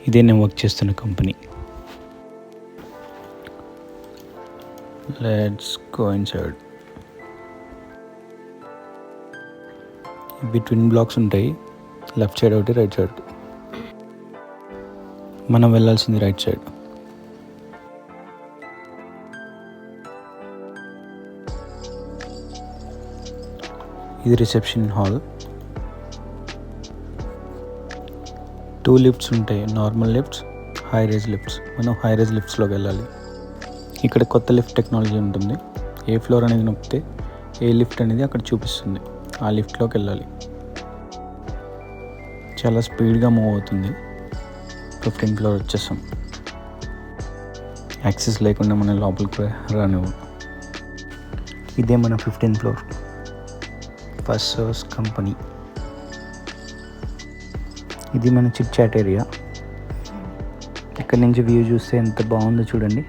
ఇదే నేను వర్క్ చేస్తున్న కంపెనీ. Let's go inside. ఇవి ట్విన్ బ్లాక్స్ ఉంటాయి, లెఫ్ట్ సైడ్ ఒకటి, రైట్ సైడ్. మనం వెళ్ళాల్సింది రైట్ సైడ్. ఇది రిసెప్షన్ హాల్. 2 లిఫ్ట్స్ ఉంటాయి, normal lifts, high rise lifts. మనం హై రైజ్ లిఫ్ట్స్లోకి వెళ్ళాలి. ఇక్కడ కొత్త లిఫ్ట్ టెక్నాలజీ ఉంటుంది. ఏ ఫ్లోర్ అనేది నొక్కితే ఏ లిఫ్ట్ అనేది అక్కడ చూపిస్తుంది. ఆ లిఫ్ట్లోకి వెళ్ళాలి. చాలా స్పీడ్గా మూవ్ అవుతుంది. 15th ఫ్లోర్ వచ్చేసాం. యాక్సెస్ లేకుండా మనం లోపలికి రానివ్వం. ఇదే మన 15th floor, first service company. ఇది మన చిట్ చాట్ ఏరియా. ఇక్కడ నుంచి వ్యూ చూస్తే ఎంత బాగుందో చూడండి.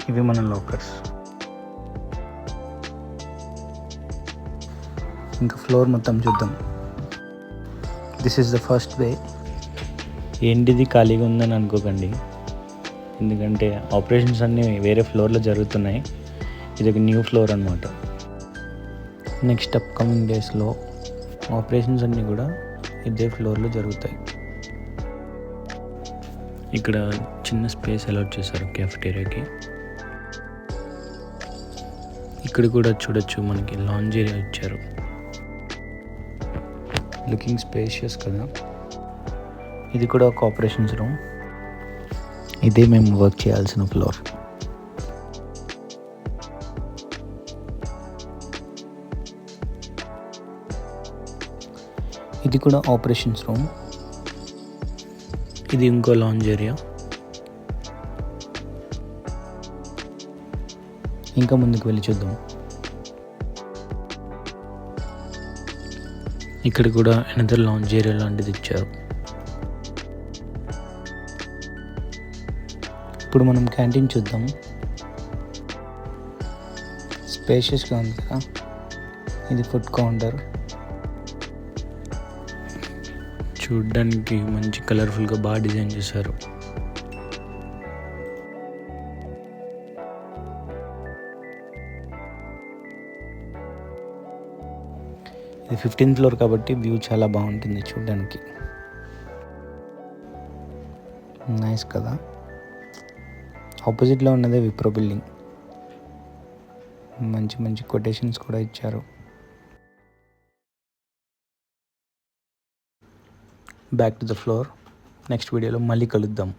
ఇవి మన లాకర్స్. ఇంకా ఫ్లోర్ మొత్తం చూద్దాం. This is the first way. ఏంటిది ఖాళీగా ఉందని అనుకోకండి, ఎందుకంటే ఆపరేషన్స్ అన్నీ వేరే ఫ్లోర్లో జరుగుతున్నాయి. ఇది ఒక న్యూ ఫ్లోర్ అనమాట. నెక్స్ట్ అప్కమింగ్ డేస్లో ఆపరేషన్స్ అన్నీ కూడా ఇదే ఫ్లోర్లో జరుగుతాయి. ఇక్కడ చిన్న స్పేస్ అలాట్ చేశారు క్యాఫెటేరియాకి. ఇక్కడ కూడా చూడొచ్చు, మనకి లాంజ్ ఏరియా ఇచ్చారు. లుకింగ్ స్పేషియస్ కదా. ఇది కూడా ఒక ఆపరేషన్స్ రూమ్. ఇదే మేము వర్క్ చేయాల్సిన ఫ్లోర్. ఇది కూడా ఆపరేషన్స్ రూమ్. ఇది ఇంకో లాంజ్ ఏరియా. ఇంకా ముందుకు వెళ్ళి చూద్దాం. ఇక్కడ కూడా అనదర్ లాంజ్ ఏరియా లాంటిది ఇచ్చారు. ఇప్పుడు మనం క్యాంటీన్ చూద్దాం. స్పేషియస్గా ఉంది కదా. ఇది ఫుడ్ కౌంటర్. చూడ్డానికి మంచి కలర్ఫుల్గా బాగా డిజైన్ చేశారు. ఇది 15th ఫ్లోర్ కాబట్టి వ్యూ చాలా బాగుంటుంది చూడడానికి. నైస్ కదా. ఆపోజిట్లో ఉన్నదే విప్రో బిల్డింగ్. మంచి మంచి కొటేషన్స్ కూడా ఇచ్చారు. Back to the floor. Next వీడియోలో మళ్ళీ కలుద్దాం.